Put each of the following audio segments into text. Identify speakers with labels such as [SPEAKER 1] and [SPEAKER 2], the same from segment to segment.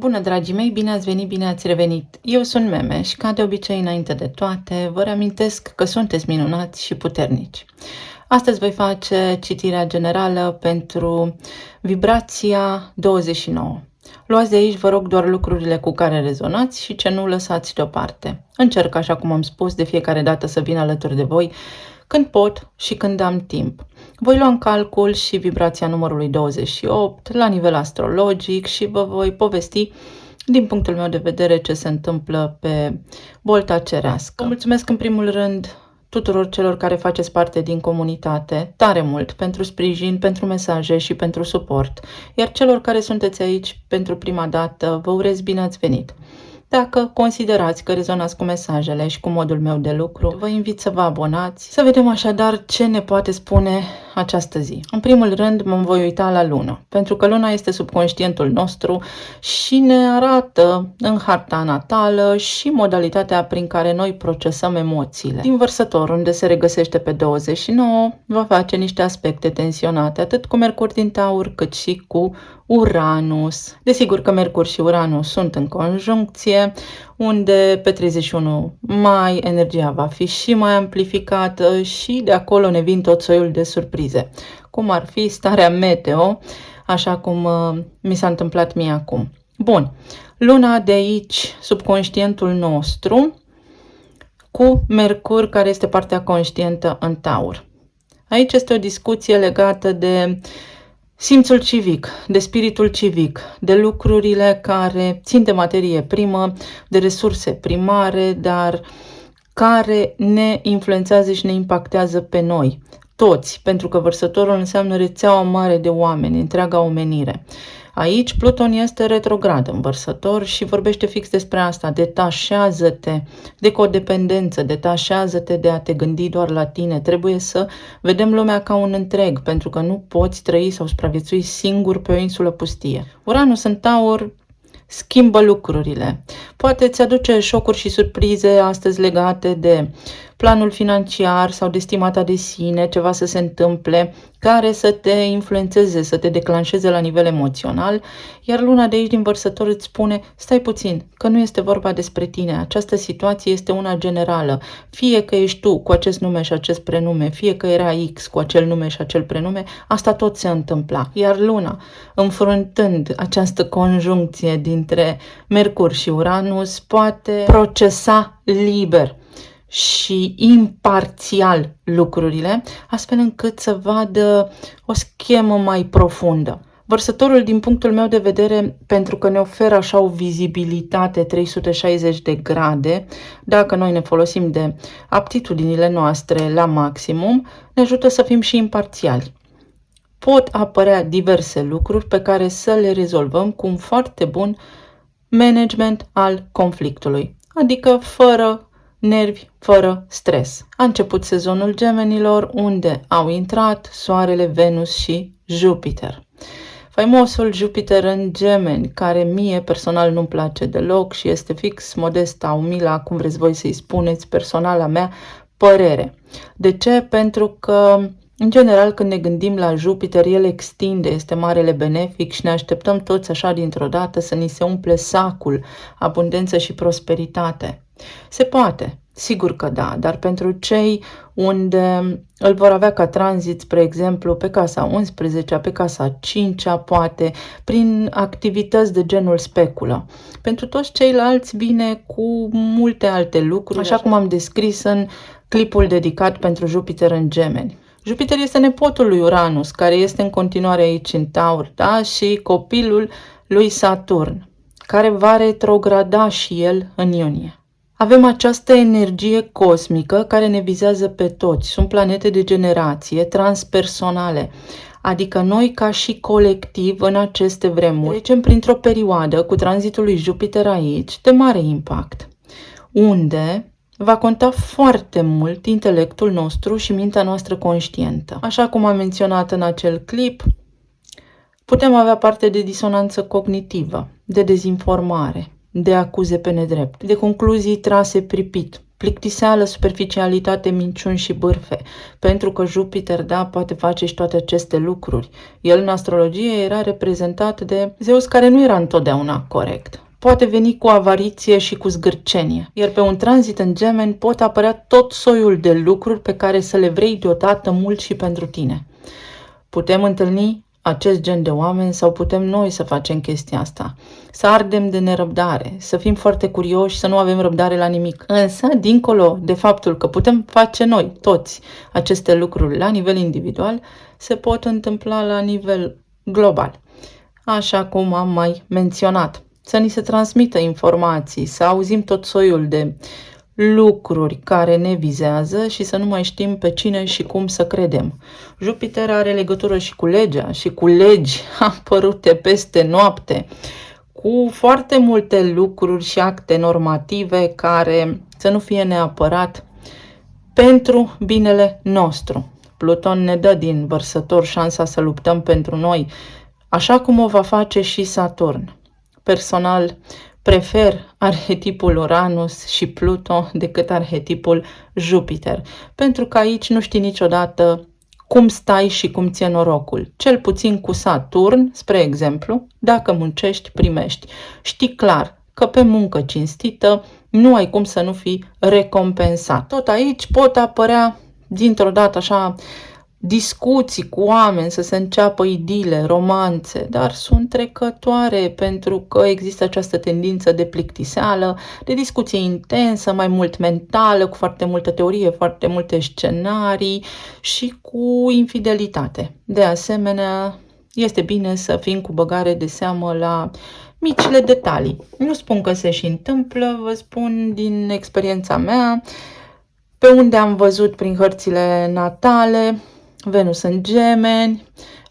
[SPEAKER 1] Bună, dragii mei, bine ați venit, bine ați revenit! Eu sunt Meme și, ca de obicei, înainte de toate, vă reamintesc că sunteți minunați și puternici. Astăzi voi face citirea generală pentru vibrația 29. Luați de aici, vă rog, doar lucrurile cu care rezonați și ce nu lăsați deoparte. Încerc, așa cum am spus, de fiecare dată să vin alături de voi când pot și când am timp. Voi lua în calcul și vibrația numărului 28 la nivel astrologic și vă voi povesti din punctul meu de vedere ce se întâmplă pe bolta cerească. Vă mulțumesc în primul rând tuturor celor care faceți parte din comunitate tare mult pentru sprijin, pentru mesaje și pentru suport. Iar celor care sunteți aici pentru prima dată, vă urez bine ați venit. Dacă considerați că rezonați cu mesajele și cu modul meu de lucru, vă invit să vă abonați, să vedem așadar ce ne poate spune această zi. În primul rând mă voi uita la lună, pentru că luna este subconștientul nostru și ne arată în harta natală și modalitatea prin care noi procesăm emoțiile. Din Vărsător, unde se regăsește pe 29, va face niște aspecte tensionate, atât cu Mercur din Taur, cât și cu Uranus. Desigur că Mercur și Uranus sunt în conjuncție, unde pe 31 mai energia va fi și mai amplificată și de acolo ne vin tot soiul de surprize, cum ar fi starea meteo, așa cum mi s-a întâmplat mie acum. Bun, luna de aici, subconștientul nostru, cu Mercur, care este partea conștientă în Taur. Aici este o discuție legată de simțul civic, de spiritul civic, de lucrurile care țin de materie primă, de resurse primare, dar care ne influențează și ne impactează pe noi, toți, pentru că Vărsătorul înseamnă rețeaua mare de oameni, întreaga omenire. Aici Pluton este retrograd în Vărsător și vorbește fix despre asta. Detașează-te de codependență, detașează-te de a te gândi doar la tine. Trebuie să vedem lumea ca un întreg, pentru că nu poți trăi sau supraviețui singur pe o insulă pustie. Uranus în Taur schimbă lucrurile. Poate îți aduce șocuri și surprize astăzi legate de planul financiar sau de stima ta de sine, ceva să se întâmple care să te influențeze, să te declanșeze la nivel emoțional, iar luna de aici din Vărsător îți spune, stai puțin, că nu este vorba despre tine, această situație este una generală, fie că ești tu cu acest nume și acest prenume, fie că era X cu acel nume și acel prenume, asta tot se întâmpla, iar luna, înfruntând această conjuncție dintre Mercur și Uranus, poate procesa liber și imparțial lucrurile, astfel încât să vadă o schemă mai profundă. Vărsătorul, din punctul meu de vedere, pentru că ne oferă așa o vizibilitate 360 de grade, dacă noi ne folosim de aptitudinile noastre la maximum, ne ajută să fim și imparțiali. Pot apărea diverse lucruri pe care să le rezolvăm cu un foarte bun management al conflictului, adică fără nervi, fără stres. A început sezonul Gemenilor, unde au intrat Soarele, Venus și Jupiter. Faimosul Jupiter în Gemeni, care mie personal nu-mi place deloc și este fix modesta, umila, cum vreți voi să-i spuneți, personala mea părere. De ce? Pentru că în general, când ne gândim la Jupiter, el extinde, este marele benefic și ne așteptăm toți așa dintr-o dată să ni se umple sacul, abundență și prosperitate. Se poate, sigur că da, dar pentru cei unde îl vor avea ca tranzit, spre exemplu, pe casa 11-a, pe casa 5-a, poate, prin activități de genul speculă. Pentru toți ceilalți vine cu multe alte lucruri, așa cum am descris în clipul dedicat pentru Jupiter în Gemeni. Jupiter este nepotul lui Uranus, care este în continuare aici în Taur, da? Și copilul lui Saturn, care va retrograda și el în iunie. Avem această energie cosmică care ne vizează pe toți. Sunt planete de generație, transpersonale, adică noi ca și colectiv în aceste vremuri trecem printr-o perioadă cu tranzitul lui Jupiter aici de mare impact, unde va conta foarte mult intelectul nostru și mintea noastră conștientă. Așa cum am menționat în acel clip, putem avea parte de disonanță cognitivă, de dezinformare, de acuze pe nedrept, de concluzii trase pripit, plictiseală, superficialitate, minciuni și bârfe, pentru că Jupiter, da, poate face și toate aceste lucruri. El în astrologie era reprezentat de Zeus, care nu era întotdeauna corect. Poate veni cu avariție și cu zgârcenie, iar pe un tranzit în Gemeni pot apărea tot soiul de lucruri pe care să le vrei deodată mult și pentru tine. Putem întâlni acest gen de oameni sau putem noi să facem chestia asta, să ardem de nerăbdare, să fim foarte curioși, să nu avem răbdare la nimic. Însă, dincolo de faptul că putem face noi, toți, aceste lucruri la nivel individual, se pot întâmpla la nivel global, așa cum am mai menționat. Să ni se transmită informații, să auzim tot soiul de lucruri care ne vizează și să nu mai știm pe cine și cum să credem. Jupiter are legătură și cu legea și cu legi apărute peste noapte, cu foarte multe lucruri și acte normative care să nu fie neapărat pentru binele nostru. Pluton ne dă din Vărsător șansa să luptăm pentru noi, așa cum o va face și Saturn. Personal, prefer arhetipul Uranus și Pluto decât arhetipul Jupiter, pentru că aici nu știi niciodată cum stai și cum ție norocul. Cel puțin cu Saturn, spre exemplu, dacă muncești, primești. Știi clar că pe muncă cinstită nu ai cum să nu fii recompensat. Tot aici pot apărea dintr-o dată așa discuții cu oameni, să se înceapă idile, romanțe, dar sunt trecătoare pentru că există această tendință de plictiseală, de discuție intensă, mai mult mentală, cu foarte multă teorie, foarte multe scenarii și cu infidelitate. De asemenea, este bine să fim cu băgare de seamă la micile detalii. Nu spun că se și întâmplă, vă spun din experiența mea, pe unde am văzut prin hărțile natale, Venus în Gemeni,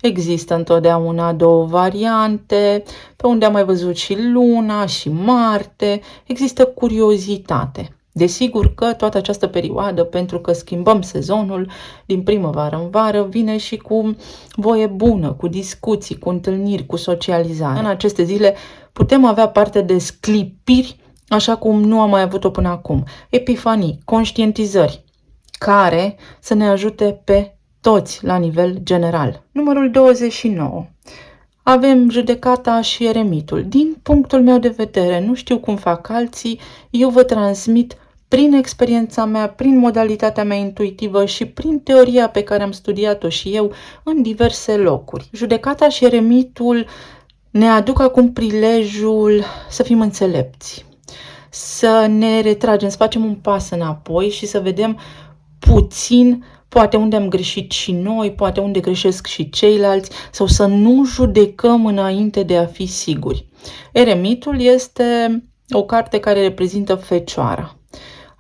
[SPEAKER 1] există întotdeauna două variante, pe unde am mai văzut și Luna și Marte, există curiozitate. Desigur că toată această perioadă, pentru că schimbăm sezonul din primăvară în vară, vine și cu voie bună, cu discuții, cu întâlniri, cu socializare. În aceste zile putem avea parte de sclipiri, așa cum nu am mai avut-o până acum. Epifanii, conștientizări, care să ne ajute pe toți la nivel general. Numărul 29. Avem Judecata și Eremitul. Din punctul meu de vedere, nu știu cum fac alții, eu vă transmit prin experiența mea, prin modalitatea mea intuitivă și prin teoria pe care am studiat-o și eu în diverse locuri. Judecata și Eremitul ne aduc acum prilejul să fim înțelepți, să ne retragem, să facem un pas înapoi și să vedem puțin poate unde am greșit și noi, poate unde greșesc și ceilalți, sau să nu judecăm înainte de a fi siguri. Eremitul este o carte care reprezintă Fecioara,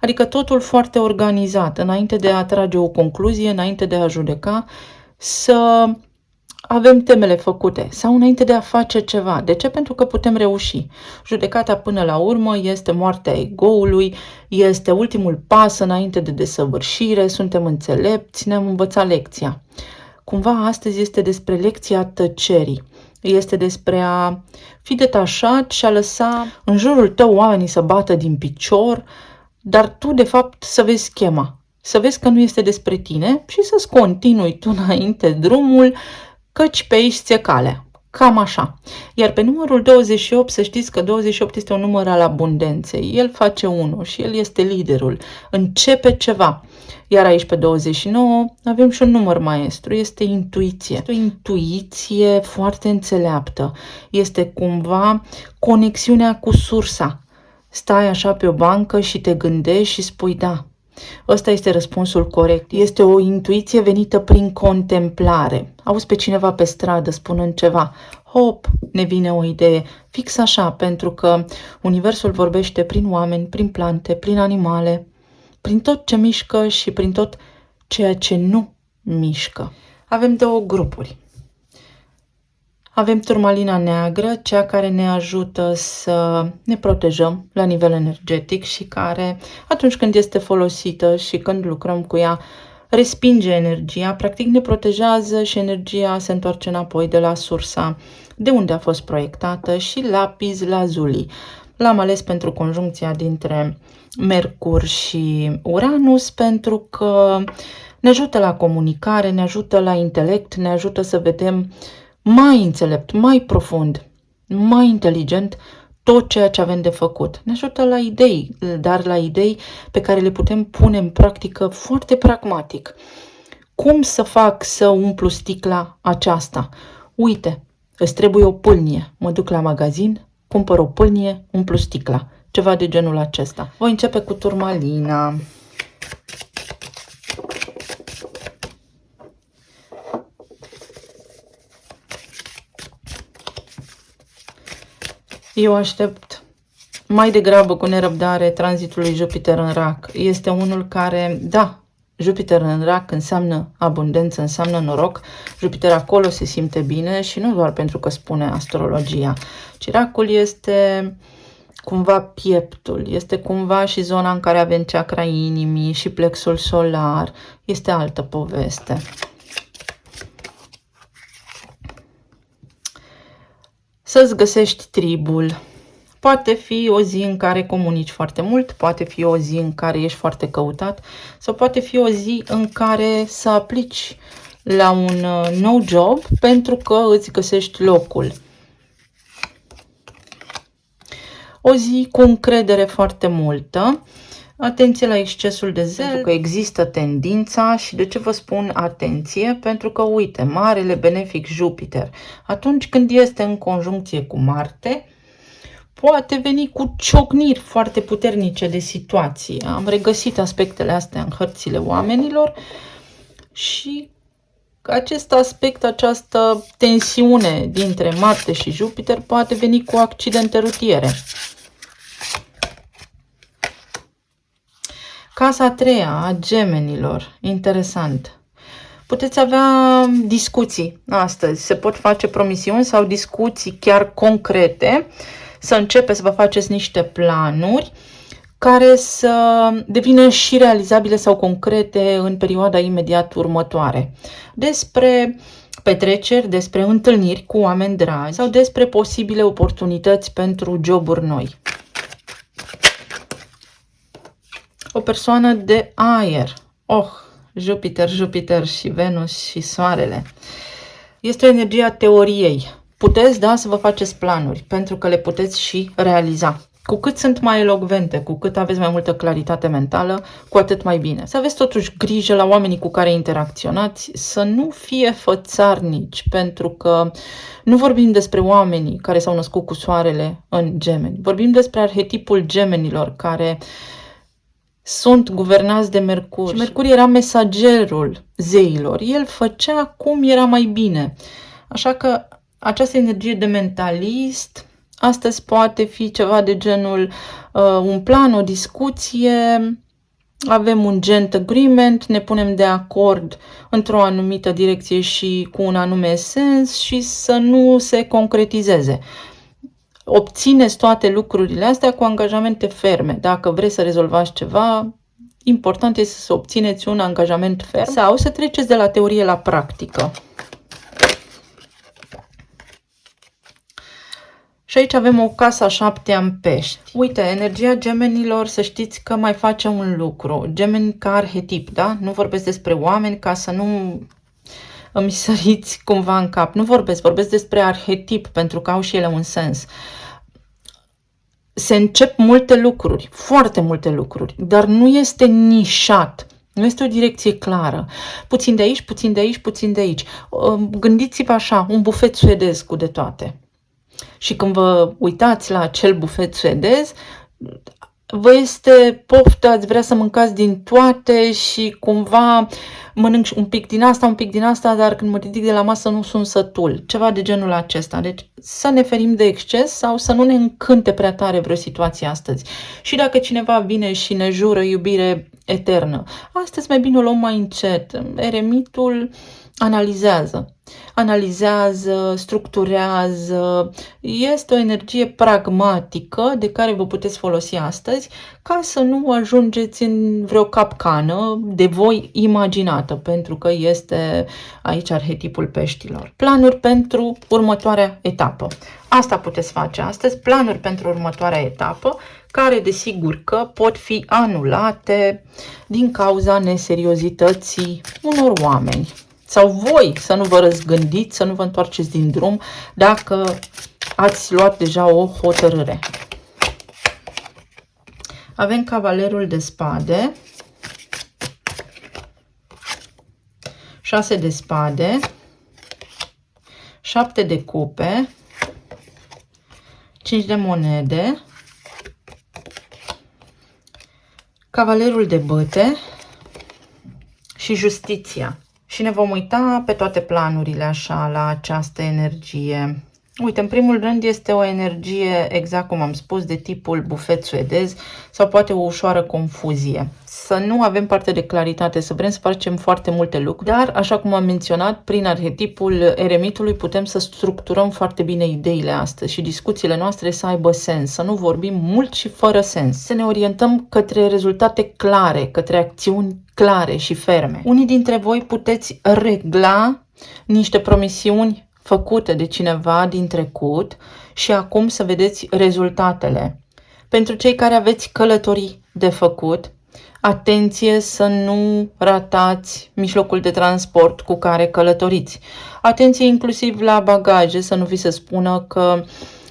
[SPEAKER 1] adică totul foarte organizat, înainte de a trage o concluzie, înainte de a judeca, să avem temele făcute sau înainte de a face ceva. De ce? Pentru că putem reuși. Judecata până la urmă este moartea egoului, este ultimul pas înainte de desăvârșire, suntem înțelepți, ne-am învățat lecția. Cumva astăzi este despre lecția tăcerii. Este despre a fi detașat și a lăsa în jurul tău oamenii să bată din picior, dar tu de fapt să vezi schema. Să vezi că nu este despre tine și să-ți continui tu înainte drumul, căci pe aici ți-e calea. Cam așa. Iar pe numărul 28, să știți că 28 este un număr al abundenței. El face unul și el este liderul. Începe ceva. Iar aici pe 29 avem și un număr maestru. Este intuiție. Este o intuiție foarte înțeleaptă. Este cumva conexiunea cu sursa. Stai așa pe o bancă și te gândești și spui da. Ăsta este răspunsul corect. Este o intuiție venită prin contemplare. Auzi pe cineva pe stradă spunând ceva. Hop, ne vine o idee. Fix așa, pentru că universul vorbește prin oameni, prin plante, prin animale, prin tot ce mișcă și prin tot ceea ce nu mișcă. Avem două grupuri. Avem turmalina neagră, cea care ne ajută să ne protejăm la nivel energetic și care, atunci când este folosită și când lucrăm cu ea, respinge energia, practic ne protejează și energia se întoarce înapoi de la sursa de unde a fost proiectată, și lapis lazuli. L-am ales pentru conjuncția dintre Mercur și Uranus pentru că ne ajută la comunicare, ne ajută la intelect, ne ajută să vedem mai înțelept, mai profund, mai inteligent tot ceea ce avem de făcut. Ne ajută la idei, dar la idei pe care le putem pune în practică foarte pragmatic. Cum să fac să umplu sticla aceasta? Uite, îți trebuie o pâlnie. Mă duc la magazin, cumpăr o pâlnie, umplu sticla. Ceva de genul acesta. Voi începe cu turmalina. Eu aștept mai degrabă cu nerăbdare tranzitul lui Jupiter în Rac. Este unul care, da, Jupiter în Rac înseamnă abundență, înseamnă noroc. Jupiter acolo se simte bine și nu doar pentru că spune astrologia, ci Racul este cumva pieptul, este cumva și zona în care avem chakra inimii și plexul solar. Este altă poveste. Să-ți găsești tribul. Poate fi o zi în care comunici foarte mult, poate fi o zi în care ești foarte căutat sau poate fi o zi în care să aplici la un nou job pentru că îți găsești locul. O zi cu încredere foarte multă. Atenție la excesul de zel, pentru că există tendința. Și de ce vă spun atenție? Pentru că, uite, marele benefic Jupiter, atunci când este în conjuncție cu Marte, poate veni cu ciocniri foarte puternice de situații. Am regăsit aspectele astea în hărțile oamenilor și acest aspect, această tensiune dintre Marte și Jupiter poate veni cu accidente rutiere. Casa a treia a Gemenilor, interesant. Puteți avea discuții astăzi, se pot face promisiuni sau discuții chiar concrete, să începeți să vă faceți niște planuri care să devină și realizabile sau concrete în perioada imediat următoare. Despre petreceri, despre întâlniri cu oameni dragi sau despre posibile oportunități pentru joburi noi. O persoană de aer. Jupiter, Jupiter și Venus și Soarele. Este o energie a teoriei. Puteți, da, să vă faceți planuri, pentru că le puteți și realiza. Cu cât sunt mai elocvente, cu cât aveți mai multă claritate mentală, cu atât mai bine. Să aveți totuși grijă la oamenii cu care interacționați, să nu fie fățarnici, pentru că nu vorbim despre oamenii care s-au născut cu Soarele în Gemeni. Vorbim despre arhetipul Gemenilor, care sunt guvernați de Mercur. Și Mercur era mesagerul zeilor. El făcea cum era mai bine. Așa că această energie de mentalist astăzi poate fi ceva de genul un plan, o discuție, avem un gent agreement, ne punem de acord într-o anumită direcție și cu un anume sens și să nu se concretizeze. Obțineți toate lucrurile astea cu angajamente ferme. Dacă vreți să rezolvați ceva, important este să obțineți un angajament ferm sau să treceți de la teorie la practică. Și aici avem o casă a șaptea în pești. Uite, energia Gemenilor, să știți că mai face un lucru. Gemeni ca arhetip, da? Nu vorbesc despre oameni ca să nu îmi săriți cumva în cap. Nu vorbesc despre arhetip, pentru că au și ele un sens. Se încep multe lucruri, foarte multe lucruri, dar nu este nișat. Nu este o direcție clară. Puțin de aici, puțin de aici, puțin de aici. Gândiți-vă așa, un bufet suedez cu de toate. Și când vă uitați la acel bufet suedez, vă este poftă, ați vrea să mâncați din toate și cumva mănânc un pic din asta, dar când mă ridic de la masă nu sunt sătul. Ceva de genul acesta. Deci să ne ferim de exces sau să nu ne încânte prea tare vreo situație astăzi. Și dacă cineva vine și ne jură iubire eternă, astăzi mai bine o luăm mai încet. Eremitul analizează. analizează, structurează. Este o energie pragmatică de care vă puteți folosi astăzi ca să nu ajungeți în vreo capcană de voi imaginată, pentru că este aici arhetipul peștilor. Planuri pentru următoarea etapă. Asta puteți face astăzi, planuri pentru următoarea etapă, care desigur că pot fi anulate din cauza neseriozității unor oameni. Sau voi să nu vă răzgândiți, să nu vă întoarceți din drum dacă ați luat deja o hotărâre. Avem cavalerul de spade, 6 de spade, 7 de cupe, 5 de monede, cavalerul de băte și justiția. Și ne vom uita pe toate planurile așa la această energie. Uite, în primul rând este o energie, exact cum am spus, de tipul bufet suedez sau poate o ușoară confuzie. Să nu avem parte de claritate, să vrem să facem foarte multe lucruri, dar, așa cum am menționat, prin arhetipul eremitului putem să structurăm foarte bine ideile astăzi și discuțiile noastre să aibă sens, să nu vorbim mult și fără sens, să ne orientăm către rezultate clare, către acțiuni clare și ferme. Unii dintre voi puteți regla niște promisiuni făcute de cineva din trecut și acum să vedeți rezultatele. Pentru cei care aveți călătorii de făcut, atenție să nu ratați mijlocul de transport cu care călătoriți. Atenție inclusiv la bagaje, să nu vi se spună că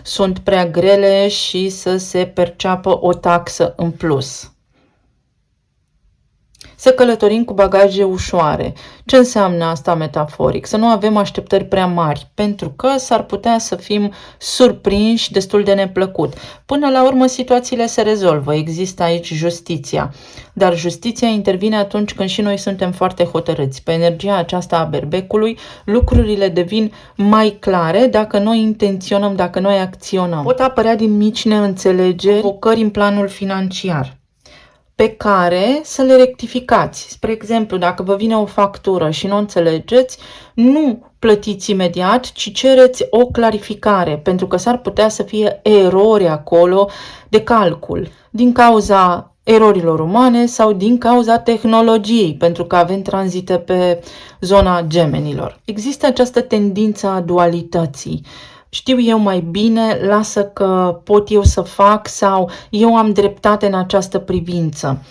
[SPEAKER 1] sunt prea grele și să se perceapă o taxă în plus. Să călătorim cu bagaje ușoare. Ce înseamnă asta metaforic? Să nu avem așteptări prea mari, pentru că s-ar putea să fim surprinși destul de neplăcut. Până la urmă, situațiile se rezolvă. Există aici justiția. Dar justiția intervine atunci când și noi suntem foarte hotărâți. Pe energia aceasta a berbecului, lucrurile devin mai clare dacă noi intenționăm, dacă noi acționăm. Pot apărea din mici neînțelegeri, provocări în planul financiar, pe care să le rectificați. Spre exemplu, dacă vă vine o factură și nu o înțelegeți, nu plătiți imediat, ci cereți o clarificare, pentru că s-ar putea să fie erori acolo de calcul, din cauza erorilor umane sau din cauza tehnologiei, pentru că avem tranzite pe zona gemenilor. Există această tendință a dualității. Știu eu mai bine, lasă că pot eu să fac sau eu am dreptate în această privință.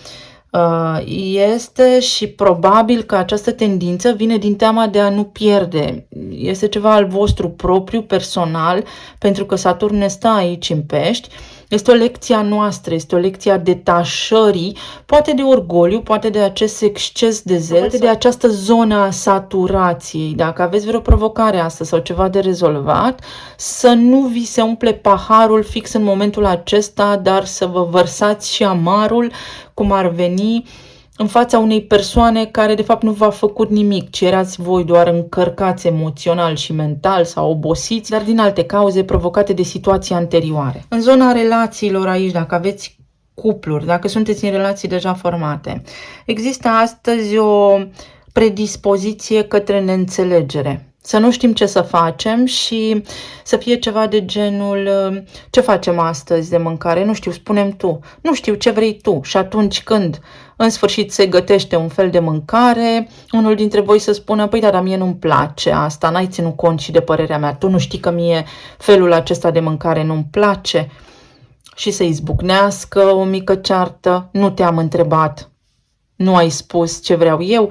[SPEAKER 1] Este și probabil că această tendință vine din teama de a nu pierde. Este ceva al vostru propriu, personal, pentru că Saturn ne stă aici în Pești. Este o lecție a noastră, este o lecție a detașării, poate de orgoliu, poate de acest exces de zel, poate de această zonă a saturației. Dacă aveți vreo provocare astăzi sau ceva de rezolvat, să nu vi se umple paharul fix în momentul acesta, dar să vă vărsați și amarul, cum ar veni, în fața unei persoane care de fapt nu v-a făcut nimic, ci erați voi doar încărcați emoțional și mental sau obosiți, dar din alte cauze provocate de situații anterioare. În zona relațiilor aici, dacă aveți cupluri, dacă sunteți în relații deja formate, există astăzi o predispoziție către neînțelegere. Să nu știm ce să facem și să fie ceva de genul: ce facem astăzi de mâncare? Nu știu, spune-mi tu. Nu știu, ce vrei tu? Și atunci când în sfârșit se gătește un fel de mâncare, unul dintre voi să spună: păi da, dar mie nu-mi place asta, n-ai ținut cont și de părerea mea, tu nu știi că mie felul acesta de mâncare nu-mi place? Și să izbucnească o mică ceartă: nu te-am întrebat, nu ai spus ce vreau eu.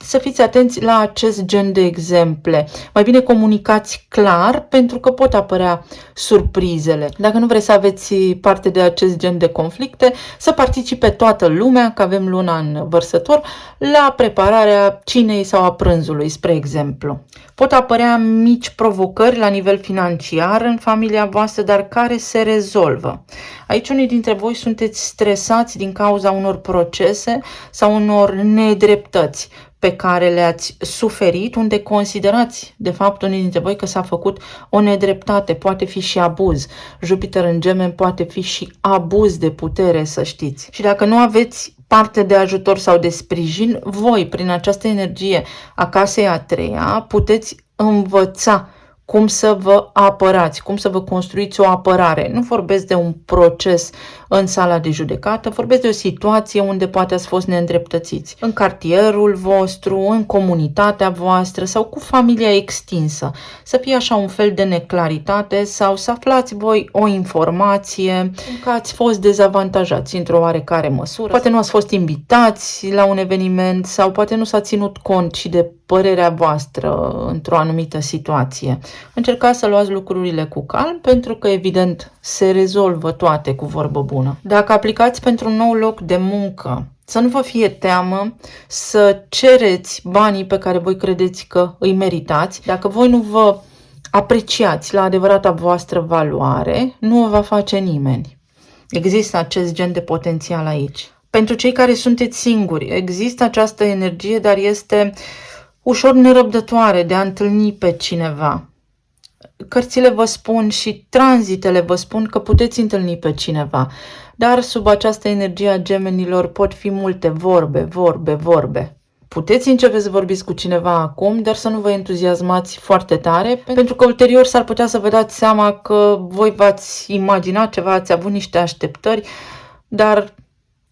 [SPEAKER 1] Să fiți atenți la acest gen de exemple. Mai bine comunicați clar, pentru că pot apărea surprizele. Dacă nu vreți să aveți parte de acest gen de conflicte, să participe toată lumea, că avem luna în Vărsător, la prepararea cinei sau a prânzului, spre exemplu. Pot apărea mici provocări la nivel financiar în familia voastră, dar care se rezolvă. Aici unii dintre voi sunteți stresați din cauza unor procese sau unor nedreptăți pe care le-ați suferit, unde considerați, de fapt, unii dintre voi că s-a făcut o nedreptate, poate fi și abuz. Jupiter în Gemeni poate fi și abuz de putere, să știți. Și dacă nu aveți parte de ajutor sau de sprijin, voi, prin această energie a casei a treia, puteți învăța cum să vă apărați, cum să vă construiți o apărare. Nu vorbesc de un proces în sala de judecată, vorbesc de o situație unde poate ați fost neîndreptățiți. În cartierul vostru, în comunitatea voastră sau cu familia extinsă. Să fie așa un fel de neclaritate sau să aflați voi o informație că ați fost dezavantajați într-o oarecare măsură. Poate nu ați fost invitați la un eveniment sau poate nu s-a ținut cont și de părerea voastră într-o anumită situație. Încercați să luați lucrurile cu calm, pentru că, evident, se rezolvă toate cu vorbă bună. Dacă aplicați pentru un nou loc de muncă, să nu vă fie teamă să cereți banii pe care voi credeți că îi meritați. Dacă voi nu vă apreciați la adevărata voastră valoare, nu o va face nimeni. Există acest gen de potențial aici. Pentru cei care sunteți singuri, există această energie, dar este ușor nerăbdătoare de a întâlni pe cineva. Cărțile vă spun și tranzitele vă spun că puteți întâlni pe cineva, dar sub această energie a gemenilor pot fi multe vorbe. Puteți începe să vorbiți cu cineva acum, dar să nu vă entuziasmați foarte tare, pentru că ulterior s-ar putea să vă dați seama că voi v-ați imaginat ceva, ați avut niște așteptări, dar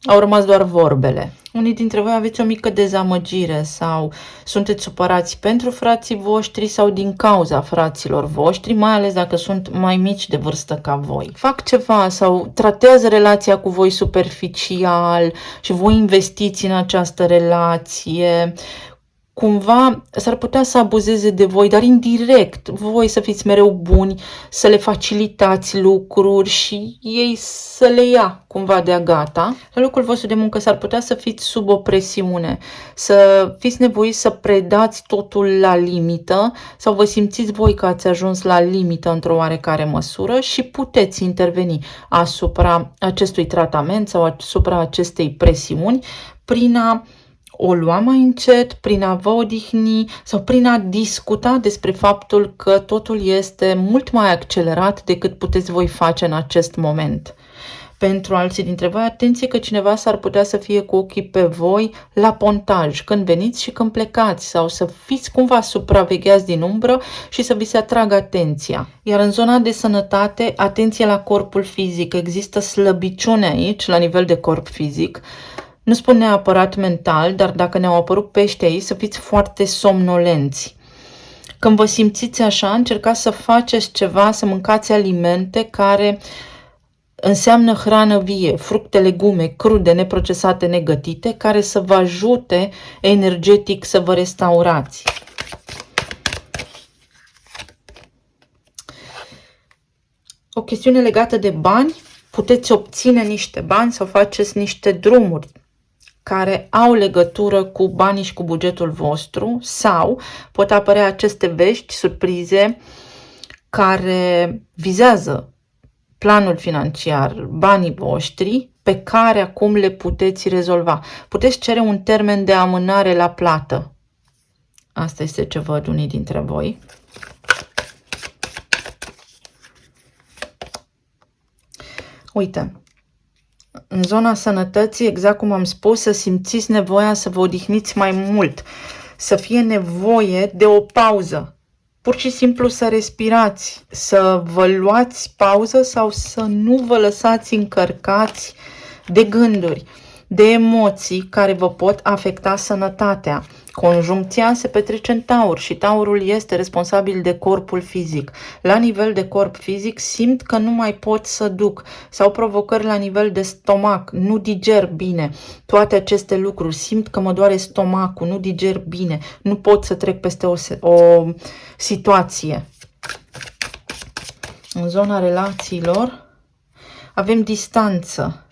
[SPEAKER 1] au rămas doar vorbele. Unii dintre voi aveți o mică dezamăgire sau sunteți supărați pentru frații voștri sau din cauza fraților voștri, mai ales dacă sunt mai mici de vârstă ca voi. Fac ceva sau tratează relația cu voi superficial și voi investiți în această relație. Cumva s-ar putea să abuzeze de voi, dar indirect, voi să fiți mereu buni, să le facilitați lucruri și ei să le ia cumva de-a gata. La locul vostru de muncă s-ar putea să fiți sub o presiune, să fiți nevoiți să predați totul la limită sau vă simțiți voi că ați ajuns la limită într-o oarecare măsură și puteți interveni asupra acestui tratament sau asupra acestei presiuni prin a o lua mai încet, prin a vă odihni sau prin a discuta despre faptul că totul este mult mai accelerat decât puteți voi face în acest moment. Pentru alții dintre voi, atenție că cineva s-ar putea să fie cu ochii pe voi la pontaj, când veniți și când plecați, sau să fiți cumva supravegheați din umbră și să vi se atragă atenția. Iar în zona de sănătate, atenție la corpul fizic. Există slăbiciune aici, la nivel de corp fizic. Nu spun neapărat mental, dar dacă ne-au apărut pești aici, să fiți foarte somnolenți. Când vă simțiți așa, încercați să faceți ceva, să mâncați alimente care înseamnă hrană vie, fructe, legume, crude, neprocesate, negătite, care să vă ajute energetic să vă restaurați. O chestiune legată de bani, puteți obține niște bani sau faceți niște drumuri care au legătură cu banii și cu bugetul vostru sau pot apărea aceste vești, surprize care vizează planul financiar, banii voștri pe care acum le puteți rezolva. Puteți cere un termen de amânare la plată. Asta este ce văd unii dintre voi. Uite, în zona sănătății, exact cum am spus, să simțiți nevoia să vă odihniți mai mult, să fie nevoie de o pauză. Pur și simplu să respirați, să vă luați pauză sau să nu vă lăsați încărcați de gânduri, de emoții care vă pot afecta sănătatea. Conjuncția se petrece în Taur și Taurul este responsabil de corpul fizic. La nivel de corp fizic simt că nu mai pot să duc sau provocări la nivel de stomac, nu diger bine toate aceste lucruri, simt că mă doare stomacul, nu diger bine, nu pot să trec peste o situație. În zona relațiilor avem distanță.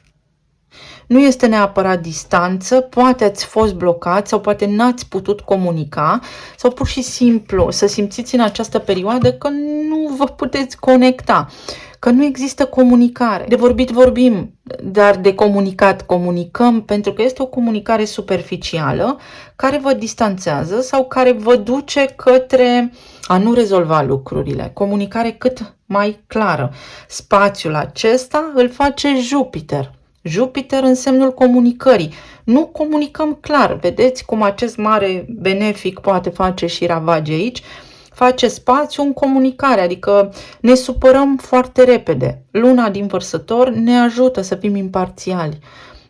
[SPEAKER 1] Nu este neapărat distanță, poate ați fost blocați sau poate n-ați putut comunica sau pur și simplu să simțiți în această perioadă că nu vă puteți conecta, că nu există comunicare. De vorbit vorbim, dar de comunicat comunicăm, pentru că este o comunicare superficială care vă distanțează sau care vă duce către a nu rezolva lucrurile. Comunicare cât mai clară. Spațiul acesta îl face Jupiter. Jupiter în semnul comunicării. Nu comunicăm clar. Vedeți cum acest mare benefic poate face și ravagii aici? Face spațiu în comunicare, adică ne supărăm foarte repede. Luna din Vărsător ne ajută să fim imparțiali.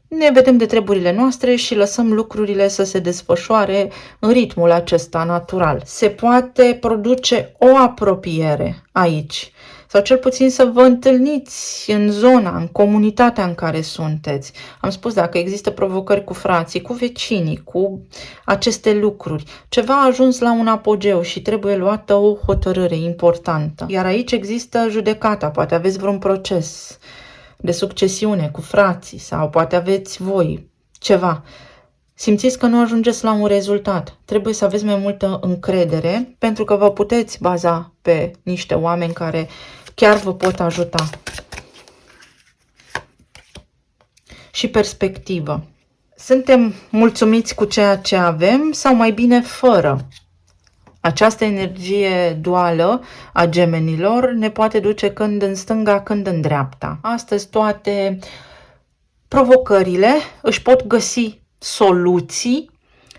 [SPEAKER 1] Ne vedem de treburile noastre și lăsăm lucrurile să se desfășoare în ritmul acesta natural. Se poate produce o apropiere aici, sau cel puțin să vă întâlniți în zona, în comunitatea în care sunteți. Am spus, dacă există provocări cu frații, cu vecinii, cu aceste lucruri, ceva a ajuns la un apogeu și trebuie luată o hotărâre importantă. Iar aici există judecata, poate aveți vreun proces de succesiune cu frații sau poate aveți voi ceva. Simțiți că nu ajungeți la un rezultat. Trebuie să aveți mai multă încredere pentru că vă puteți baza pe niște oameni care chiar vă pot ajuta. Și perspectivă. Suntem mulțumiți cu ceea ce avem sau mai bine fără? Această energie duală a gemenilor ne poate duce când în stânga, când în dreapta. Astăzi toate provocările își pot găsi soluții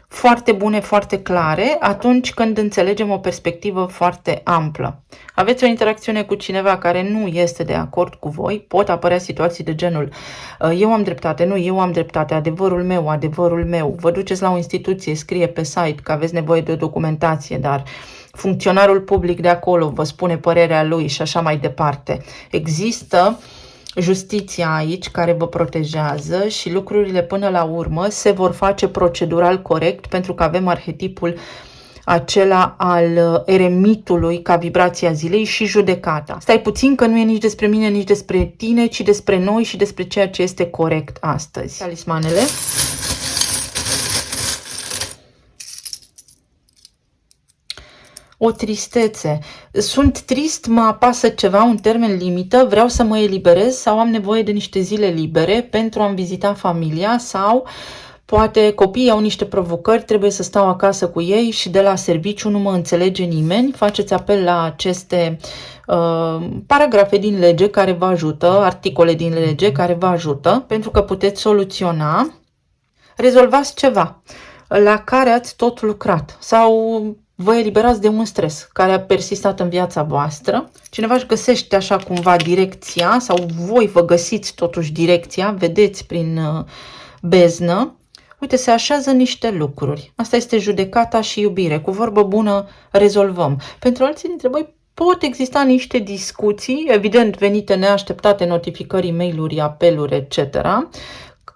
[SPEAKER 1] foarte bune, foarte clare, atunci când înțelegem o perspectivă foarte amplă. Aveți o interacțiune cu cineva care nu este de acord cu voi, pot apărea situații de genul eu am dreptate, nu, eu am dreptate, adevărul meu, adevărul meu. Vă duceți la o instituție, scrie pe site că aveți nevoie de o documentație, dar funcționarul public de acolo vă spune părerea lui și așa mai departe. Există justiția aici care vă protejează și lucrurile până la urmă se vor face procedural corect pentru că avem arhetipul acela al eremitului ca vibrația zilei și judecata. Stai puțin că nu e nici despre mine, nici despre tine, ci despre noi și despre ceea ce este corect astăzi. Talismanele. O tristețe. Sunt trist, mă apasă ceva, un termen limită, vreau să mă eliberez sau am nevoie de niște zile libere pentru a-mi vizita familia sau poate copiii au niște provocări, trebuie să stau acasă cu ei și de la serviciu nu mă înțelege nimeni. Faceți apel la aceste paragrafe din lege care vă ajută, articole din lege care vă ajută pentru că puteți soluționa, rezolvați ceva la care ați tot lucrat sau vă eliberați de un stres care a persistat în viața voastră. Cineva își găsește așa cumva direcția sau voi vă găsiți totuși direcția, vedeți prin beznă. Uite, se așează niște lucruri. Asta este judecata și iubire. Cu vorbă bună rezolvăm. Pentru alții dintre voi pot exista niște discuții, evident venite neașteptate, notificări, e-mail-uri, apeluri, etc.,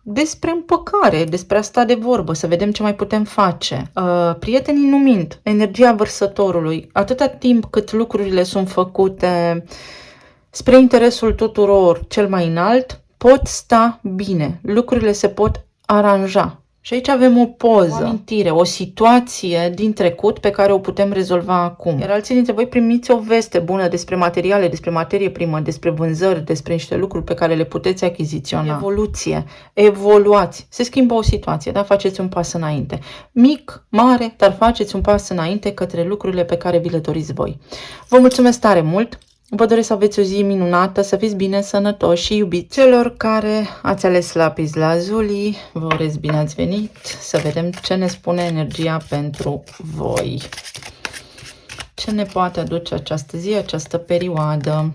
[SPEAKER 1] despre împăcare, despre asta de vorbă, să vedem ce mai putem face. Prietenii nu mint, energia vărsătorului, atâta timp cât lucrurile sunt făcute spre interesul tuturor cel mai înalt, pot sta bine, lucrurile se pot aranja. Și aici avem o poză, o amintire, o situație din trecut pe care o putem rezolva acum. Iar alții dintre voi primiți o veste bună despre materiale, despre materie primă, despre vânzări, despre niște lucruri pe care le puteți achiziționa. Evoluție, evoluați, se schimbă o situație, da? Faceți un pas înainte. Mic, mare, dar faceți un pas înainte către lucrurile pe care vi le doriți voi. Vă mulțumesc tare mult! Vă doresc să aveți o zi minunată, să fiți bine, sănătoși și iubiți. Celor care ați ales lapis lazuli, vă urez bine ați venit, să vedem ce ne spune energia pentru voi. Ce ne poate aduce această zi, această perioadă?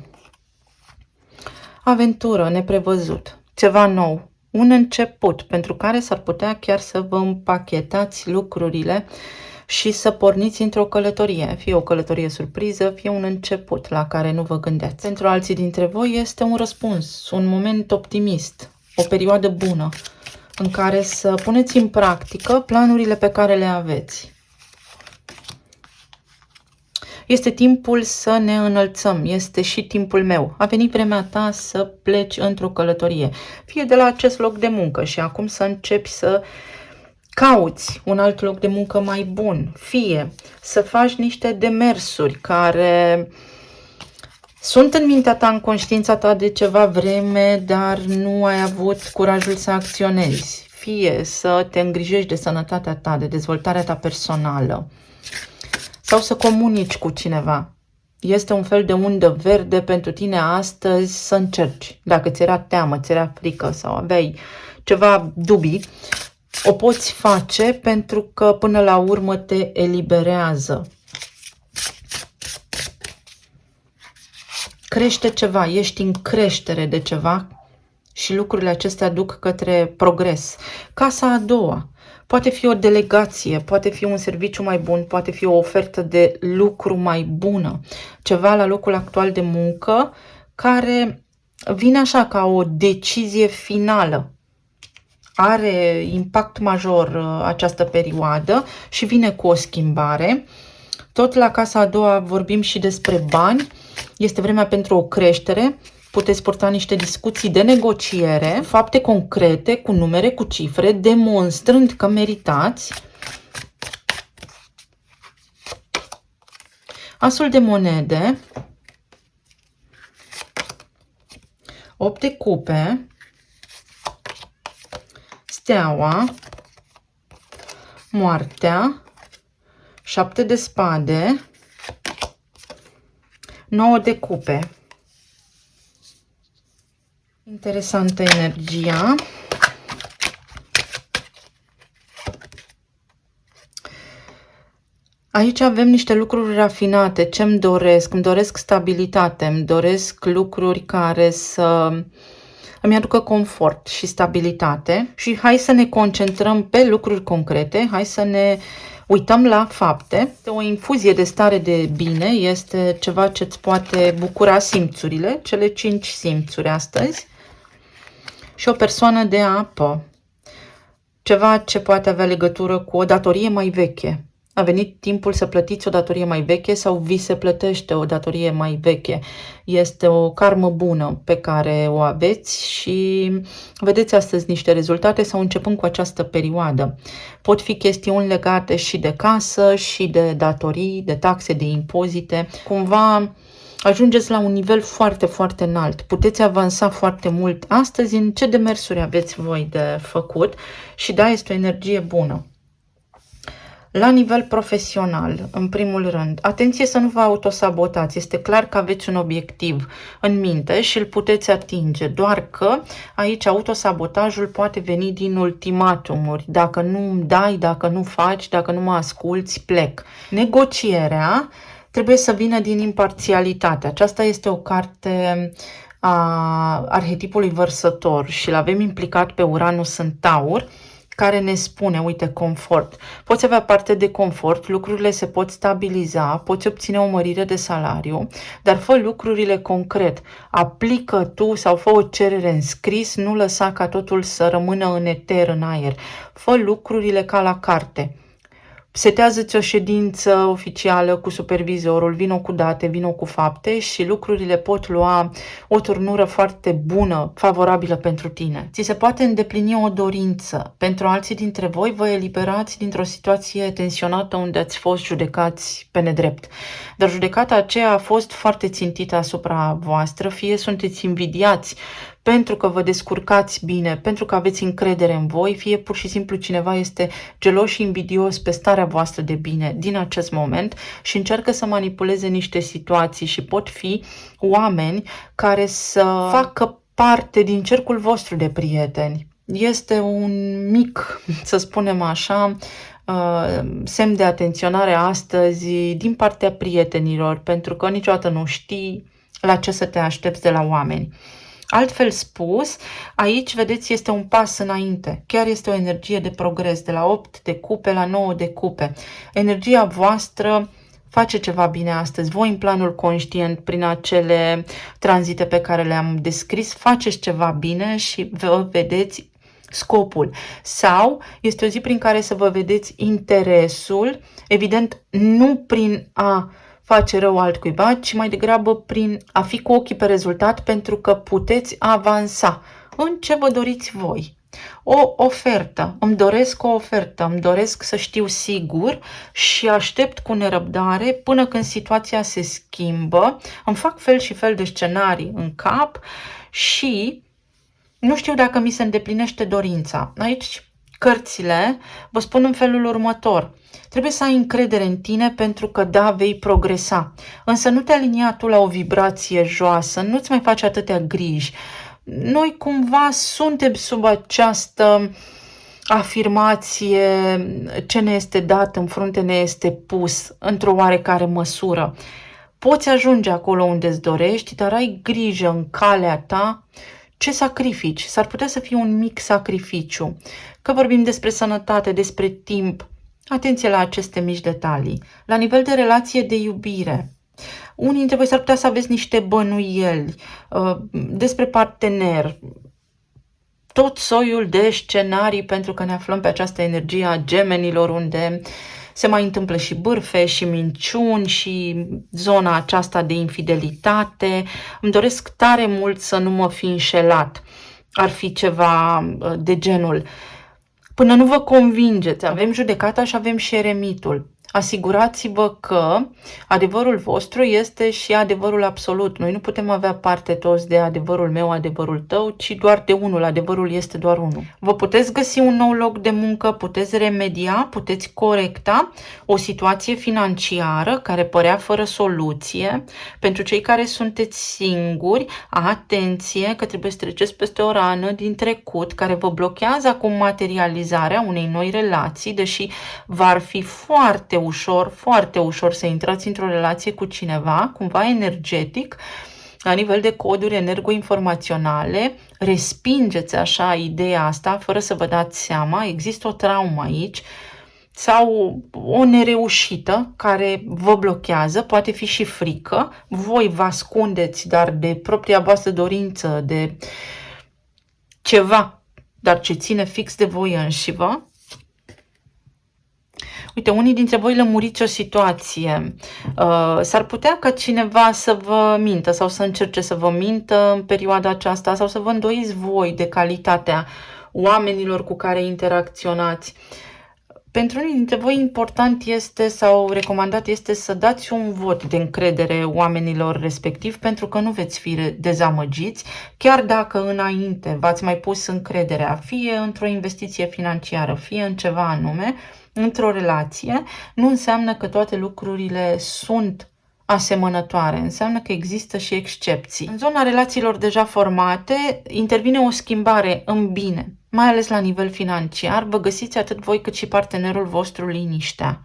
[SPEAKER 1] Aventură, neprevăzut, ceva nou, un început pentru care s-ar putea chiar să vă împachetați lucrurile și să porniți într-o călătorie, fie o călătorie surpriză, fie un început la care nu vă gândeați. Pentru alții dintre voi este un răspuns, un moment optimist, o perioadă bună în care să puneți în practică planurile pe care le aveți. Este timpul să ne înălțăm, este și timpul meu. A venit vremea ta să pleci într-o călătorie, fie de la acest loc de muncă și acum să începi să cauți un alt loc de muncă mai bun, fie să faci niște demersuri care sunt în mintea ta, în conștiința ta de ceva vreme, dar nu ai avut curajul să acționezi, fie să te îngrijești de sănătatea ta, de dezvoltarea ta personală sau să comunici cu cineva. Este un fel de undă verde pentru tine astăzi să încerci. Dacă ți era teamă, ți era frică sau aveai ceva dubii, o poți face pentru că până la urmă te eliberează. Crește ceva, ești în creștere de ceva și lucrurile acestea duc către progres. Casa a doua. Poate fi o delegație, poate fi un serviciu mai bun, poate fi o ofertă de lucru mai bună. Ceva la locul actual de muncă care vine așa ca o decizie finală. Are impact major această perioadă și vine cu o schimbare. Tot la casa a doua vorbim și despre bani. Este vremea pentru o creștere. Puteți purta niște discuții de negociere, fapte concrete, cu numere, cu cifre, demonstrând că meritați. Asul de monede, 8 de cupe, steaua, moartea, 7 de spade, 9 de cupe. Interesantă energia. Aici avem niște lucruri rafinate. Ce îmi doresc? Îmi doresc stabilitate, îmi doresc lucruri care să îmi aducă confort și stabilitate. Și hai să ne concentrăm pe lucruri concrete, hai să ne uităm la fapte. O infuzie de stare de bine este ceva ce îți poate bucura simțurile, cele 5 simțuri astăzi. Și o persoană de apă, ceva ce poate avea legătură cu o datorie mai veche. A venit timpul să plătiți o datorie mai veche sau vi se plătește o datorie mai veche. Este o karmă bună pe care o aveți și vedeți astăzi niște rezultate sau începând cu această perioadă. Pot fi chestiuni legate și de casă, și de datorii, de taxe, de impozite. Cumva ajungeți la un nivel foarte, foarte înalt. Puteți avansa foarte mult astăzi în ce demersuri aveți voi de făcut și da, este o energie bună. La nivel profesional, în primul rând, atenție să nu vă autosabotați. Este clar că aveți un obiectiv în minte și îl puteți atinge, doar că aici autosabotajul poate veni din ultimatumuri. Dacă nu îmi dai, dacă nu faci, dacă nu mă asculți, plec. Negocierea trebuie să vină din imparțialitate. Aceasta este o carte a arhetipului vărsător și l-avem implicat pe Uranus în Taur, care ne spune, uite, confort. Poți avea parte de confort, lucrurile se pot stabiliza, poți obține o mărire de salariu, dar fă lucrurile concret. Aplică tu sau fă o cerere în scris, nu lăsa ca totul să rămână în eter, în aer. Fă lucrurile ca la carte. Setează-ți o ședință oficială cu supervizorul, vino cu date, vino cu fapte și lucrurile pot lua o turnură foarte bună, favorabilă pentru tine. Ți se poate îndeplini o dorință. Pentru alții dintre voi vă eliberați dintr-o situație tensionată unde ați fost judecați pe nedrept. Dar judecata aceea a fost foarte țintită asupra voastră, fie sunteți invidiați pentru că vă descurcați bine, pentru că aveți încredere în voi, fie pur și simplu cineva este gelos și invidios pe starea voastră de bine din acest moment și încearcă să manipuleze niște situații și pot fi oameni care să facă parte din cercul vostru de prieteni. Este un mic, să spunem așa, semn de atenționare astăzi din partea prietenilor, pentru că niciodată nu știi la ce să te aștepți de la oameni. Altfel spus, aici, vedeți, este un pas înainte. Chiar este o energie de progres, de la 8 de cupe la 9 de cupe. Energia voastră face ceva bine astăzi. Voi, în planul conștient, prin acele tranzite pe care le-am descris, faceți ceva bine și vă vedeți scopul. Sau este o zi prin care să vă vedeți interesul, evident, nu prin a face rău altcuiva, ci mai degrabă prin a fi cu ochii pe rezultat, pentru că puteți avansa în ce vă doriți voi. O ofertă, îmi doresc o ofertă, îmi doresc să știu sigur și aștept cu nerăbdare până când situația se schimbă, îmi fac fel și fel de scenarii în cap și nu știu dacă mi se îndeplinește dorința. Aici Cărțile vă spun în felul următor. Trebuie să ai încredere în tine pentru că da, vei progresa. Însă nu te alinia tu la o vibrație joasă, nu-ți mai faci atâtea griji. Noi cumva suntem sub această afirmație, ce ne este dat în frunte ne este pus într-o oarecare măsură. Poți ajunge acolo unde îți dorești, dar ai grijă în calea ta ce sacrifici. S-ar putea să fie un mic sacrificiu. Că vorbim despre sănătate, despre timp. Atenție la aceste mici detalii. La nivel de relație de iubire, unii dintre voi s-ar putea să aveți niște bănuieli despre partener, tot soiul de scenarii, pentru că ne aflăm pe această energie a gemenilor unde se mai întâmplă și bârfe și minciuni și zona aceasta de infidelitate. Îmi doresc tare mult să nu mă fi înșelat. Ar fi ceva de genul. Până nu vă convingeți, avem judecata și avem și eremitul. Asigurați-vă că adevărul vostru este și adevărul absolut. Noi nu putem avea parte toți de adevărul meu, adevărul tău, ci doar de unul. Adevărul este doar unul. Vă puteți găsi un nou loc de muncă, puteți remedia, puteți corecta o situație financiară care părea fără soluție. Pentru cei care sunteți singuri, atenție că trebuie să treceți peste o rană din trecut care vă blochează acum materializarea unei noi relații, deși v-ar fi foarte ușor să intrați într-o relație cu cineva, cumva energetic, la nivel de coduri energoinformaționale, respingeți așa ideea asta fără să vă dați seama, există o traumă aici sau o nereușită care vă blochează, poate fi și frică, voi vă ascundeți, dar de propria voastră dorință, de ceva, dar ce ține fix de voi înșivă. Uite, unii dintre voi lămuriți o situație. S-ar putea ca cineva să vă mintă sau să încerce să vă mintă în perioada aceasta sau să vă îndoiți voi de calitatea oamenilor cu care interacționați. Pentru unii dintre voi important este sau recomandat este să dați un vot de încredere oamenilor respectiv pentru că nu veți fi dezamăgiți, chiar dacă înainte v-ați mai pus încrederea, fie într-o investiție financiară, fie în ceva anume, într-o relație, nu înseamnă că toate lucrurile sunt asemănătoare, înseamnă că există și excepții. În zona relațiilor deja formate intervine o schimbare în bine, mai ales la nivel financiar, vă găsiți atât voi cât și partenerul vostru liniștea.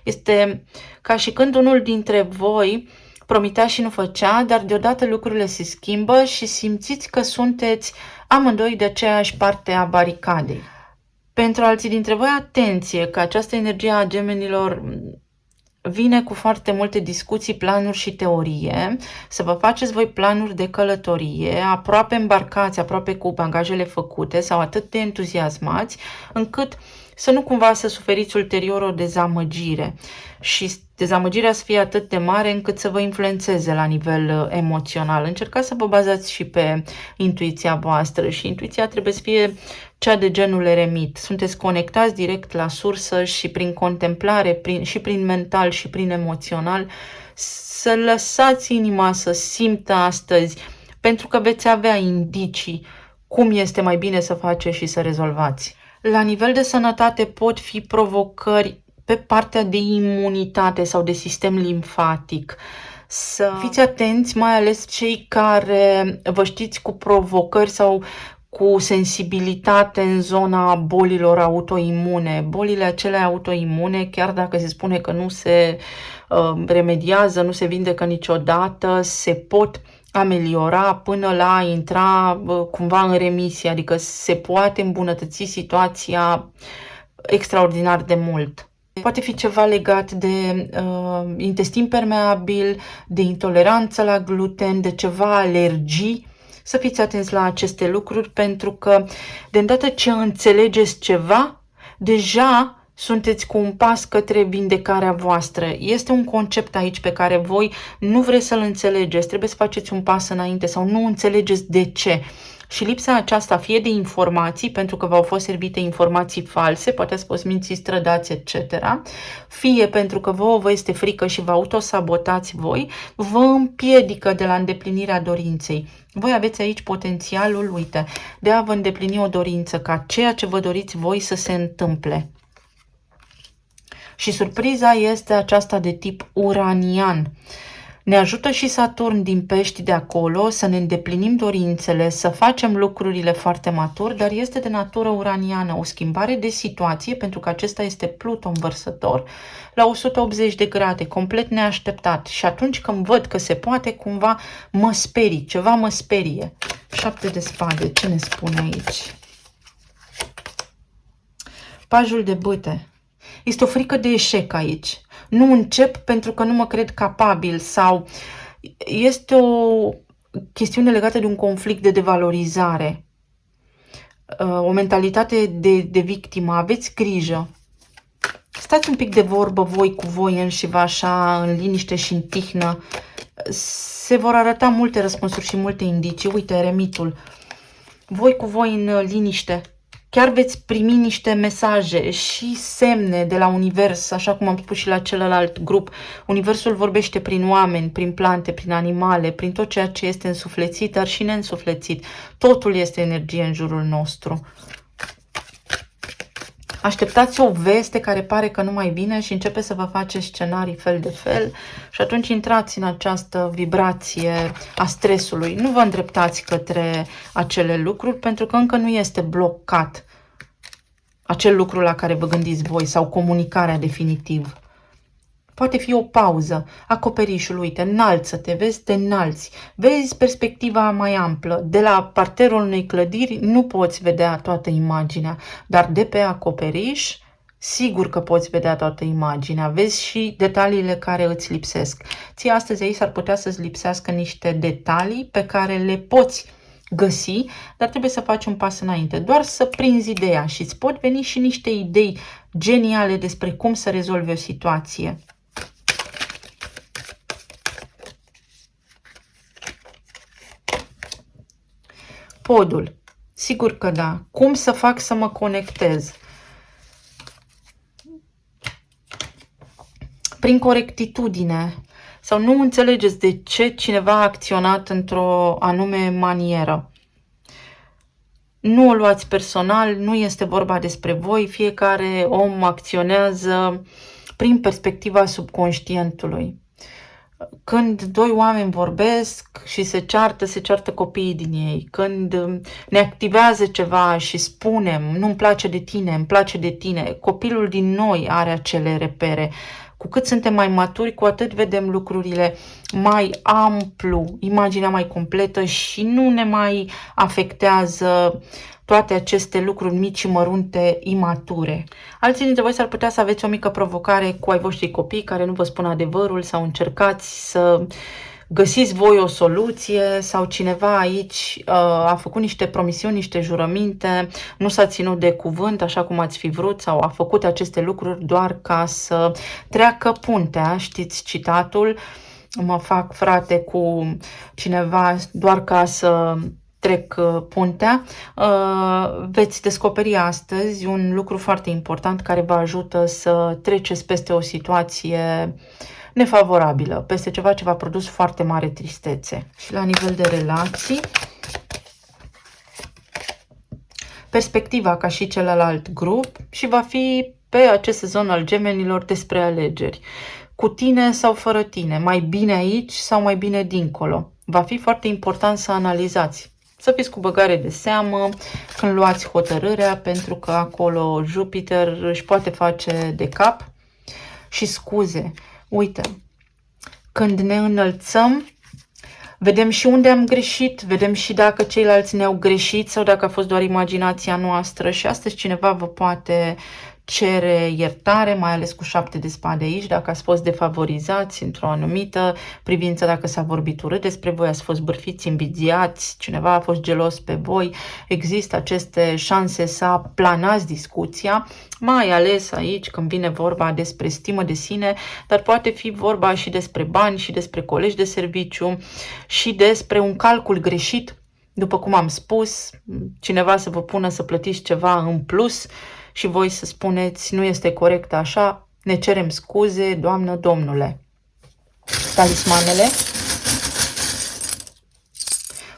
[SPEAKER 1] Este ca și când unul dintre voi promitea și nu făcea, dar deodată lucrurile se schimbă și simțiți că sunteți amândoi de aceeași parte a baricadei. Pentru alții dintre voi, atenție, că această energie a gemenilor vine cu foarte multe discuții, planuri și teorie, să vă faceți voi planuri de călătorie, aproape îmbarcați, aproape cu bagajele făcute sau atât de entuziasmați, încât să nu cumva să suferiți ulterior o dezamăgire și dezamăgirea să fie atât de mare încât să vă influențeze la nivel emoțional. Încercați să vă bazați și pe intuiția voastră și intuiția trebuie să fie cea de genul eremit. Sunteți conectați direct la sursă și prin contemplare, și prin mental și prin emoțional, să lăsați inima să simtă astăzi, pentru că veți avea indicii cum este mai bine să faceți și să rezolvați. La nivel de sănătate pot fi provocări pe partea de imunitate sau de sistem limfatic. Să fiți atenți, mai ales cei care vă știți cu provocări sau cu sensibilitate în zona bolilor autoimune. Bolile acelea autoimune, chiar dacă se spune că nu se remediază, nu se vindecă niciodată, se pot ameliora până la a intra cumva în remisie, adică se poate îmbunătăți situația extraordinar de mult. Poate fi ceva legat de intestin permeabil, de intoleranță la gluten, de ceva alergii. Să fiți atenți la aceste lucruri pentru că de îndată ce înțelegeți ceva, deja sunteți cu un pas către vindecarea voastră. Este un concept aici pe care voi nu vreți să-l înțelegeți, trebuie să faceți un pas înainte sau nu înțelegeți de ce. Și lipsa aceasta, fie de informații, pentru că v-au fost servite informații false, poate ați fost mințiți, trădați, etc., fie pentru că vă este frică și vă autosabotați voi, vă împiedică de la îndeplinirea dorinței. Voi aveți aici potențialul, uite, de a vă îndeplini o dorință, ca ceea ce vă doriți voi să se întâmple. Și surpriza este aceasta de tip uranian. Ne ajută și Saturn din Pești de acolo să ne îndeplinim dorințele, să facem lucrurile foarte matur, dar este de natură uraniană, o schimbare de situație, pentru că acesta este Pluton vărsător, la 180 de grade, complet neașteptat. Și atunci când văd că se poate, cumva mă sperii, ceva mă sperie. 7 de spade, ce ne spune aici? Pajul de bâte. Este o frică de eșec aici. Nu încep pentru că nu mă cred capabil sau este o chestiune legată de un conflict de devalorizare. O mentalitate de victimă. Aveți grijă. Stați un pic de vorbă voi cu voi înșivă așa, în liniște și în tihnă. Se vor arăta multe răspunsuri și multe indicii. Uite, eremitul. Voi cu voi în liniște. Chiar veți primi niște mesaje și semne de la univers, așa cum am spus și la celălalt grup. Universul vorbește prin oameni, prin plante, prin animale, prin tot ceea ce este însuflețit, dar și neînsuflețit. Totul este energie în jurul nostru. Așteptați o veste care pare că nu mai vine și începe să vă face scenarii fel de fel și atunci intrați în această vibrație a stresului. Nu vă îndreptați către acele lucruri pentru că încă nu este blocat acel lucru la care vă gândiți voi sau comunicarea definitiv. Poate fi o pauză, acoperișul, uite, înalță-te, vezi, te înalți, vezi perspectiva mai amplă. De la parterul unei clădiri nu poți vedea toată imaginea, dar de pe acoperiș, sigur că poți vedea toată imaginea, vezi și detaliile care îți lipsesc. Ție astăzi aici s-ar putea să-ți lipsească niște detalii pe care le poți găsi, dar trebuie să faci un pas înainte, doar să prinzi ideea și îți pot veni și niște idei geniale despre cum să rezolvi o situație. Podul. Sigur că da. Cum să fac să mă conectez? Prin corectitudine. Sau nu înțelegeți de ce cineva a acționat într-o anume manieră. Nu o luați personal, nu este vorba despre voi. Fiecare om acționează prin perspectiva subconștientului. Când doi oameni vorbesc și se ceartă copiii din ei. Când ne activează ceva și spunem, nu-mi place de tine, îmi place de tine, copilul din noi are acele repere. Cu cât suntem mai maturi, cu atât vedem lucrurile mai amplu, imaginea mai completă și nu ne mai afectează toate aceste lucruri mici și mărunte, imature. Alții dintre voi s-ar putea să aveți o mică provocare cu ai voștri copii care nu vă spun adevărul sau încercați să găsiți voi o soluție sau cineva aici a făcut niște promisiuni, niște jurăminte, nu s-a ținut de cuvânt așa cum ați fi vrut sau a făcut aceste lucruri doar ca să treacă puntea, știți citatul, mă fac frate cu cineva doar ca să trec puntea, veți descoperi astăzi un lucru foarte important care vă ajută să treceți peste o situație nefavorabilă, peste ceva ce v-a produs foarte mare tristețe. Și la nivel de relații, perspectiva ca și celălalt grup și va fi pe acest sezon al gemenilor despre alegeri. Cu tine sau fără tine, mai bine aici sau mai bine dincolo. Va fi foarte important să analizați. Să fiți cu băgare de seamă când luați hotărârea, pentru că acolo Jupiter își poate face de cap. Și scuze, uite, când ne înălțăm, vedem și unde am greșit, vedem și dacă ceilalți ne-au greșit sau dacă a fost doar imaginația noastră și astăzi cineva vă poate cere iertare, mai ales cu 7 de spade aici, dacă ați fost defavorizați într-o anumită privință, dacă s-a vorbit urât despre voi, ați fost bârfiți, invidiați, cineva a fost gelos pe voi, există aceste șanse să planați discuția, mai ales aici când vine vorba despre stimă de sine, dar poate fi vorba și despre bani, și despre colegi de serviciu, și despre un calcul greșit, după cum am spus, cineva să vă pună să plătiți ceva în plus și voi să spuneți nu este corect așa, ne cerem scuze, doamnă, domnule. Talismanele.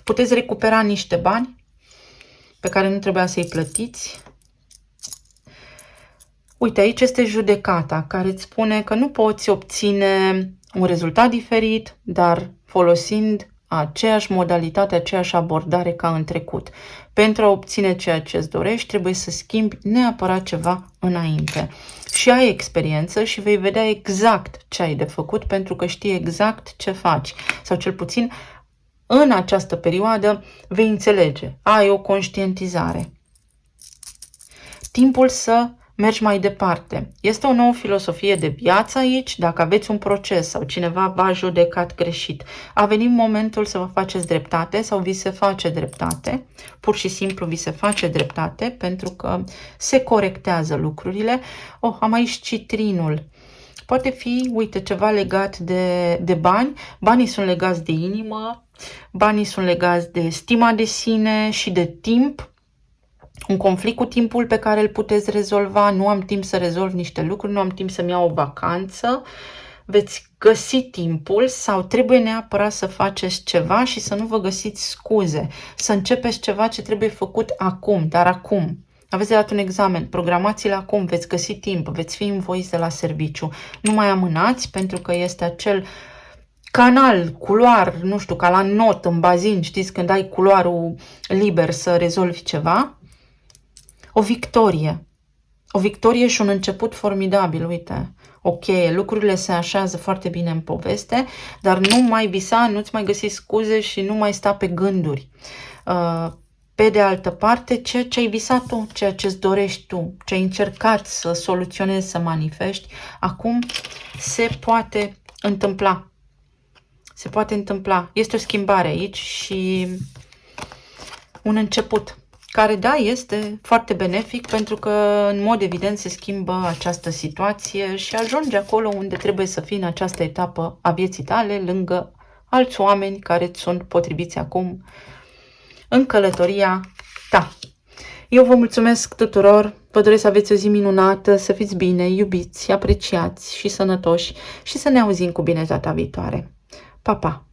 [SPEAKER 1] Puteți recupera niște bani pe care nu trebuia să-i plătiți. Uite, aici este judecata care îți spune că nu poți obține un rezultat diferit, dar folosind aceeași modalitate, aceeași abordare ca în trecut. Pentru a obține ceea ce îți dorești, trebuie să schimbi neapărat ceva înainte. Și ai experiență și vei vedea exact ce ai de făcut pentru că știi exact ce faci. Sau cel puțin în această perioadă vei înțelege. Ai o conștientizare. Timpul să mergi mai departe. Este o nouă filosofie de viață aici. Dacă aveți un proces sau cineva v-a judecat greșit, a venit momentul să vă faceți dreptate sau vi se face dreptate. Pur și simplu vi se face dreptate pentru că se corectează lucrurile. Oh, am aici citrinul. Poate fi, uite, ceva legat de bani. Banii sunt legați de inimă, banii sunt legați de stima de sine și de timp. Un conflict cu timpul pe care îl puteți rezolva, nu am timp să rezolv niște lucruri, nu am timp să-mi iau o vacanță, veți găsi timpul sau trebuie neapărat să faceți ceva și să nu vă găsiți scuze, să începeți ceva ce trebuie făcut acum, dar acum. Aveți de dat un examen, programați-l acum, veți găsi timp, veți fi învoiți de la serviciu. Nu mai amânați pentru că este acel canal, culoar, nu știu, ca la not, în bazin, știți, când ai culoarul liber să rezolvi ceva. O victorie. O victorie și un început formidabil, uite. Ok, lucrurile se așează foarte bine în poveste, dar nu mai visa, nu-ți mai găsi scuze și nu mai sta pe gânduri. Pe de altă parte, ceea ce ai visat tu, ceea ce îți dorești tu, ce ai încercat să soluționezi, să manifesti, acum se poate întâmpla. Se poate întâmpla. Este o schimbare aici și un început, care, da, este foarte benefic pentru că, în mod evident, se schimbă această situație și ajunge acolo unde trebuie să fii în această etapă a vieții tale, lângă alți oameni care îți sunt potriviți acum în călătoria ta. Eu vă mulțumesc tuturor, vă doresc să aveți o zi minunată, să fiți bine, iubiți, apreciați și sănătoși și să ne auzim cu bine data viitoare. Pa, pa!